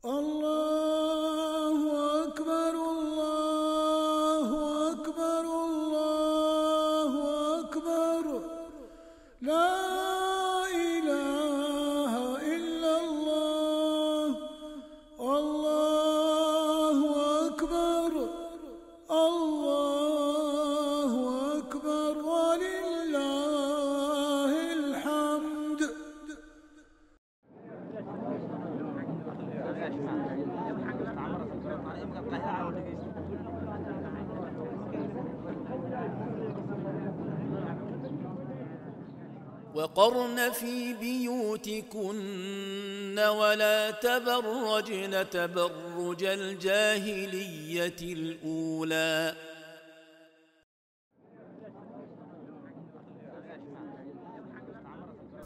Allahu Akbar, Allahu Akbar, Allahu Akbar. La ilaha illallah. Allahu Akbar, Allahu Akbar, walillahil hamd. وقرن في بيوتكن ولا تبرجن تبرج الجاهلية الأولى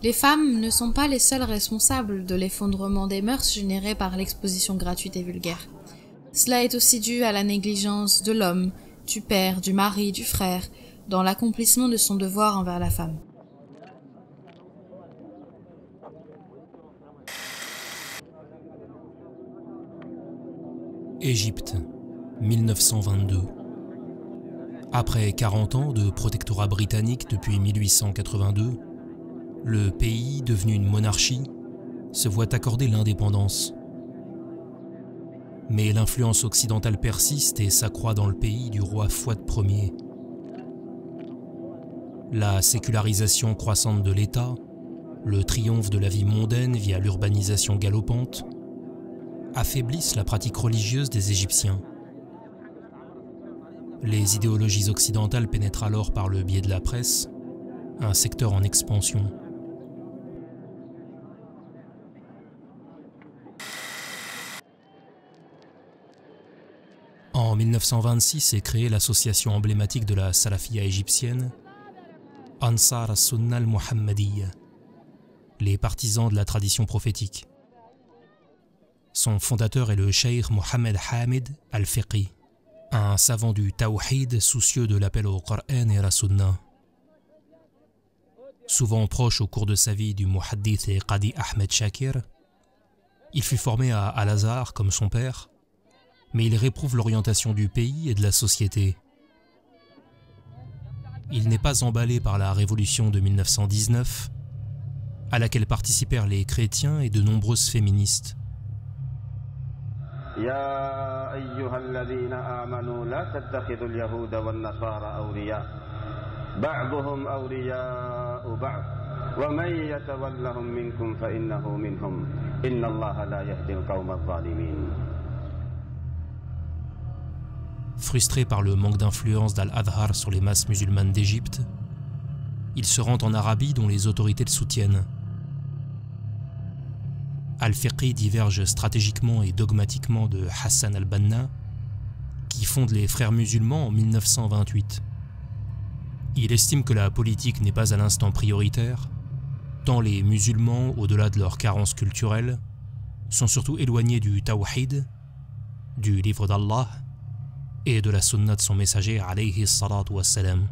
Les femmes ne sont pas les seules responsables de l'effondrement des mœurs généré par l'exposition gratuite et vulgaire. Cela est aussi dû à la négligence de l'homme, du père, du mari, du frère, dans l'accomplissement de son devoir envers la femme. Égypte, 1922. Après 40 ans de protectorat britannique depuis 1882, le pays, devenu une monarchie, se voit accorder l'indépendance. Mais l'influence occidentale persiste et s'accroît dans le pays du roi Fouad Ier. La sécularisation croissante de l'État, le triomphe de la vie mondaine via l'urbanisation galopante, affaiblissent la pratique religieuse des Égyptiens. Les idéologies occidentales pénètrent alors par le biais de la presse, un secteur en expansion. En 1926 est créée l'association emblématique de la salafia égyptienne, Ansar as-Sunnah al-Muhammadiyya, les partisans de la tradition prophétique. Son fondateur est le cheikh Mohamed Hamid al-Fiqhi, un savant du Tawhid soucieux de l'appel au Coran et à la Sunna. Souvent proche au cours de sa vie du Muhaddith et Qadi Ahmed Shakir, il fut formé à Al-Azhar comme son père, mais il réprouve l'orientation du pays et de la société. Il n'est pas emballé par la révolution de 1919, à laquelle participèrent les chrétiens et de nombreuses féministes. يا أيها الذين آمنوا لا تتخذوا اليهود والنصارى أولياء بعضهم أولياء بعض ومن يتولهم منكم فإنه منهم إن الله لا يهدي القوم الظالمين. Frustré par le manque d'influence d'Al-Azhar sur les masses musulmanes d'Égypte, il se rend en Arabie dont les autorités le soutiennent. Al-Fiqhi diverge stratégiquement et dogmatiquement de Hassan al-Banna, qui fonde les Frères musulmans en 1928. Il estime que la politique n'est pas à l'instant prioritaire, tant les musulmans, au-delà de leurs carences culturelles, sont surtout éloignés du Tawhid, du livre d'Allah, et de la sunna de son messager alayhi salatu wassalam.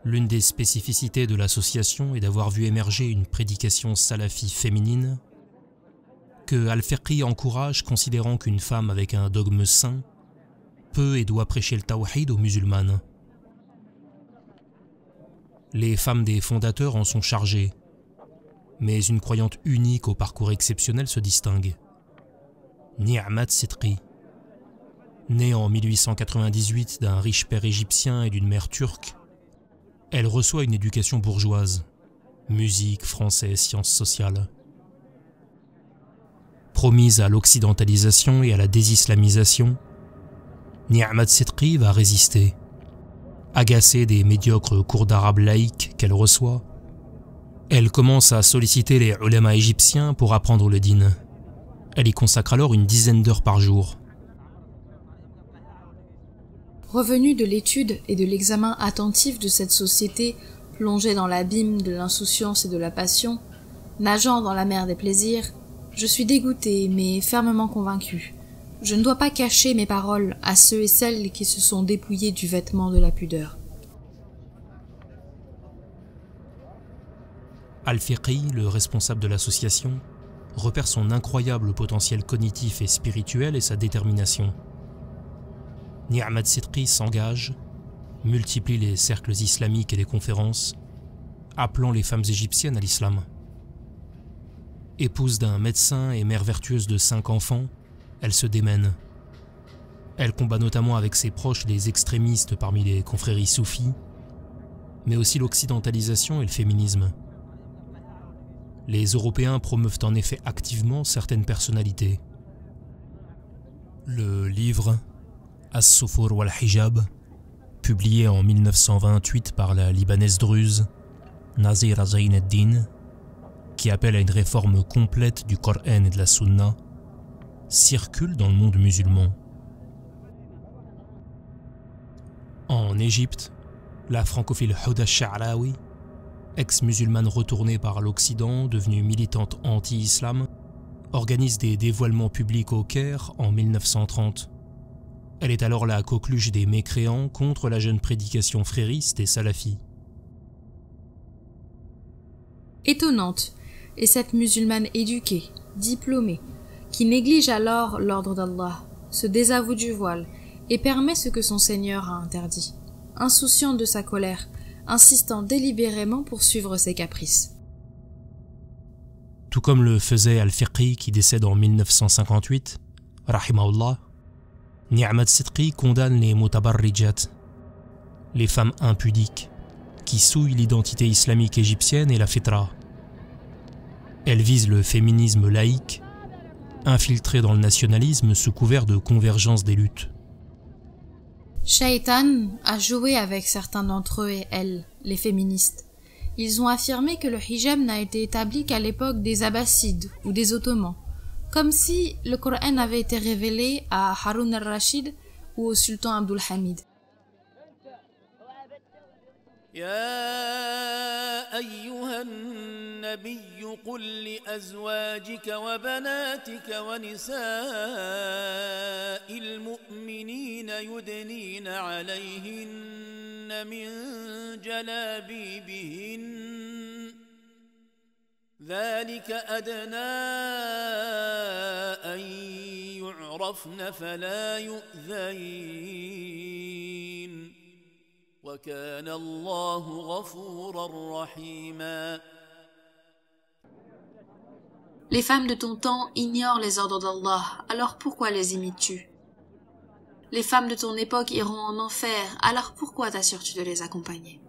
L'une des spécificités de l'association est d'avoir vu émerger une prédication salafi féminine que Al-Fiqhi encourage, considérant qu'une femme avec un dogme saint peut et doit prêcher le tawhid aux musulmanes. Les femmes des fondateurs en sont chargées, mais une croyante unique au parcours exceptionnel se distingue. Ni'mat Sidqi, née en 1898 d'un riche père égyptien et d'une mère turque, elle reçoit une éducation bourgeoise, musique, français, sciences sociales. Promise à l'occidentalisation et à la désislamisation, Ni'mat Sidqi va résister. Agacée des médiocres cours d'arabe laïques qu'elle reçoit, elle commence à solliciter les ulama égyptiens pour apprendre le din. Elle y consacre alors une dizaine d'heures par jour. Revenue de l'étude et de l'examen attentif de cette société plongée dans l'abîme de l'insouciance et de la passion, nageant dans la mer des plaisirs, je suis dégoûtée mais fermement convaincue. Je ne dois pas cacher mes paroles à ceux et celles qui se sont dépouillés du vêtement de la pudeur. Al-Fiqhi, le responsable de l'association, repère son incroyable potentiel cognitif et spirituel et sa détermination. Ni'mat Sidqi s'engage, multiplie les cercles islamiques et les conférences, appelant les femmes égyptiennes à l'islam. Épouse d'un médecin et mère vertueuse de 5 enfants, elle se démène. Elle combat notamment avec ses proches les extrémistes parmi les confréries soufis, mais aussi l'occidentalisation et le féminisme. Les Européens promeuvent en effet activement certaines personnalités. Le livre As-Sufur wal-Hijab, publié en 1928 par la Libanaise druze Nazira Zayn ad-Din, qui appelle à une réforme complète du Coran et de la Sunna, circule dans le monde musulman. En Égypte, la francophile Huda Sha'rawi, ex-musulmane retournée par l'Occident, devenue militante anti-islam, organise des dévoilements publics au Caire en 1930. Elle est alors la coqueluche des mécréants contre la jeune prédication frériste et salafie. Étonnante est cette musulmane éduquée, diplômée, qui néglige alors l'ordre d'Allah, se désavoue du voile et permet ce que son Seigneur a interdit, insouciante de sa colère, insistant délibérément pour suivre ses caprices. Tout comme le faisait Al-Fiqhi qui décède en 1958, rahimahullah, Ni'mat Sidqi condamne les mutabarrijat, les femmes impudiques, qui souillent l'identité islamique égyptienne et la fitra. Elle vise le féminisme laïque, infiltré dans le nationalisme sous couvert de convergence des luttes. Shaitan a joué avec certains d'entre eux et elles, les féministes. Ils ont affirmé que le hijab n'a été établi qu'à l'époque des Abbassides ou des Ottomans, comme si le Coran avait été révélé à Haroun al-Rachid ou au sultan Abdul Hamid. يا أيها النبي قل لأزواجك وبناتك ونساء المؤمنين يدنين عليهن من جلابيبهن ذلك أدنى أن يعرفن فلا يؤذين وكان الله غفورا رحيما. Les femmes de ton temps ignorent les ordres d'Allah, alors pourquoi les imites-tu? Les femmes de ton époque iront en enfer, alors pourquoi t'assures-tu de les accompagner?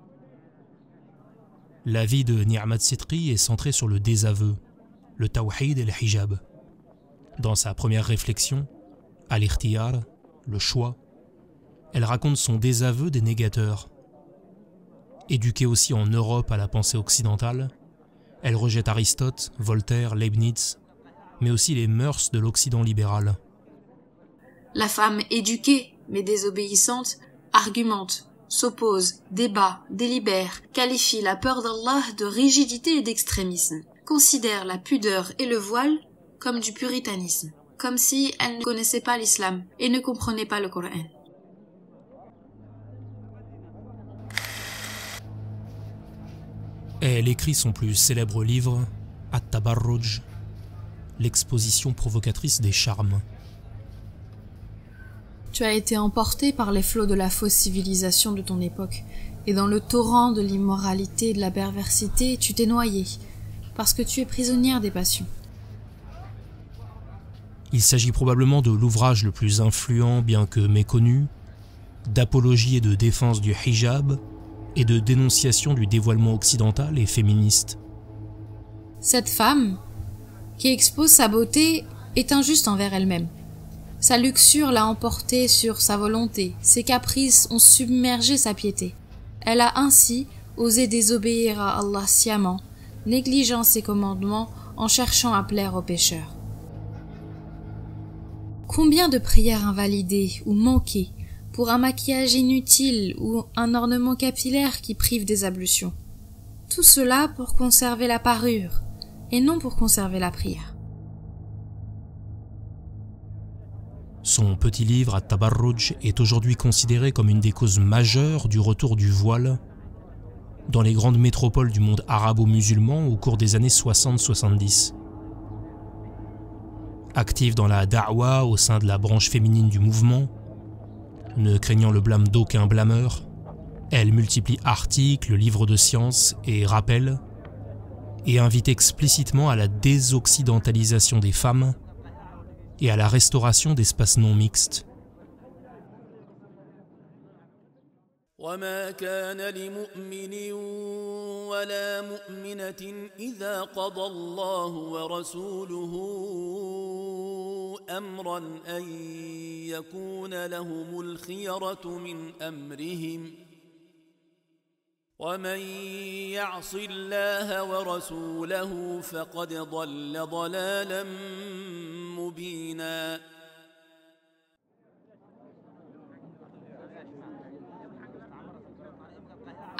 La vie de Ni'mat Sidqi est centrée sur le désaveu, le tawhid et le hijab. Dans sa première réflexion, Al-Ikhtiyar, le choix, elle raconte son désaveu des négateurs. Éduquée aussi en Europe à la pensée occidentale, elle rejette Aristote, Voltaire, Leibniz, mais aussi les mœurs de l'Occident libéral. La femme éduquée, mais désobéissante, argumente, s'oppose, débat, délibère, qualifie la peur d'Allah de rigidité et d'extrémisme, considère la pudeur et le voile comme du puritanisme, comme si elle ne connaissait pas l'islam et ne comprenait pas le Coran. Elle écrit son plus célèbre livre, At-Tabarruj, l'exposition provocatrice des charmes. Tu as été emporté par les flots de la fausse civilisation de ton époque, et dans le torrent de l'immoralité et de la perversité, tu t'es noyé, parce que tu es prisonnière des passions. Il s'agit probablement de l'ouvrage le plus influent, bien que méconnu, d'apologie et de défense du hijab, et de dénonciation du dévoilement occidental et féministe. Cette femme, qui expose sa beauté est injuste envers elle-même. Sa luxure l'a emportée sur sa volonté, ses caprices ont submergé sa piété. Elle a ainsi osé désobéir à Allah sciemment, négligeant ses commandements en cherchant à plaire aux pécheurs. Combien de prières invalidées ou manquées pour un maquillage inutile ou un ornement capillaire qui prive des ablutions. Tout cela pour conserver la parure et non pour conserver la prière. Son petit livre At-Tabarruj est aujourd'hui considéré comme une des causes majeures du retour du voile dans les grandes métropoles du monde arabo-musulman au cours des années 60-70. Active dans la da'wa au sein de la branche féminine du mouvement, ne craignant le blâme d'aucun blâmeur, elle multiplie articles, livres de sciences et rappels, et invite explicitement à la désoccidentalisation des femmes et à la restauration d'espaces non mixtes. وما كان لمؤمن ولا مؤمنة إذا قضى الله ورسوله أمرا أن يكون لهم الخيرة من أمرهم ومن يعص الله ورسوله فقد ضل ضلالا مبينا.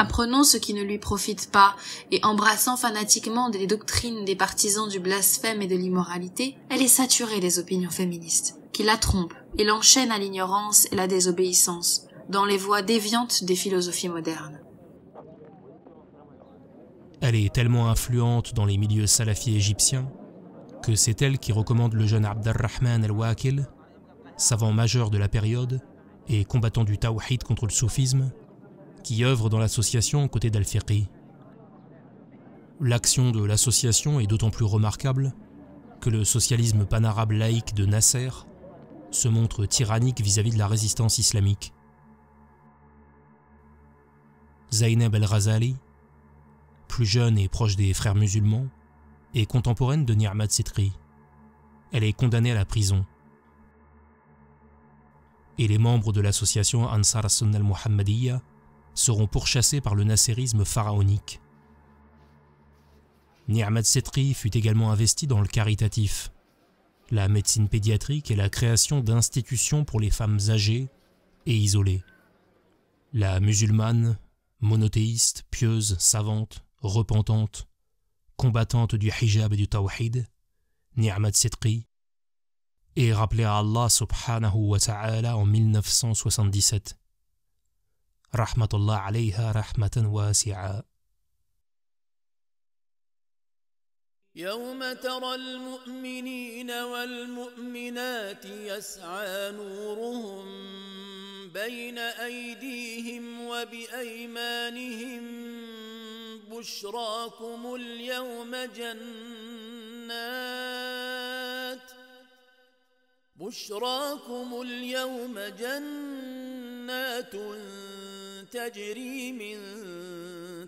Apprenant ce qui ne lui profite pas et embrassant fanatiquement des doctrines des partisans du blasphème et de l'immoralité, elle est saturée des opinions féministes, qui la trompent et l'enchaînent à l'ignorance et la désobéissance, dans les voies déviantes des philosophies modernes. Elle est tellement influente dans les milieux salafis égyptiens que c'est elle qui recommande le jeune Abd-ar-Rahman al-Waqil, savant majeur de la période et combattant du tawhid contre le soufisme, qui œuvre dans l'association aux côtés d'Al-Fiqhi. L'action de l'association est d'autant plus remarquable que le socialisme panarabe laïque de Nasser se montre tyrannique vis-à-vis de la résistance islamique. Zainab el-Ghazali, plus jeune et proche des frères musulmans, est contemporaine de Ni'mat Sitri. Elle est condamnée à la prison. Et les membres de l'association Ansar as-Sunnah al-Muhammadiyya seront pourchassés par le nasserisme pharaonique. Ni'mat Sitri fut également investi dans le caritatif, la médecine pédiatrique et la création d'institutions pour les femmes âgées et isolées. La musulmane, monothéiste, pieuse, savante, repentante, combattante du hijab et du tawhid, Ni'mat Sitri, est rappelée à Allah subhanahu wa ta'ala en 1977. Rahmatullah alayha rahmatan wasi'a. يوم ترى المؤمنين والمؤمنات يسعى نورهم بين أيديهم وبأيمانهم بشراكم اليوم جنات تجري من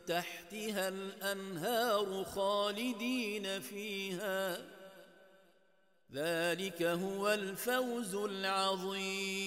تحتها الأنهار خالدين فيها ذلك هو الفوز العظيم.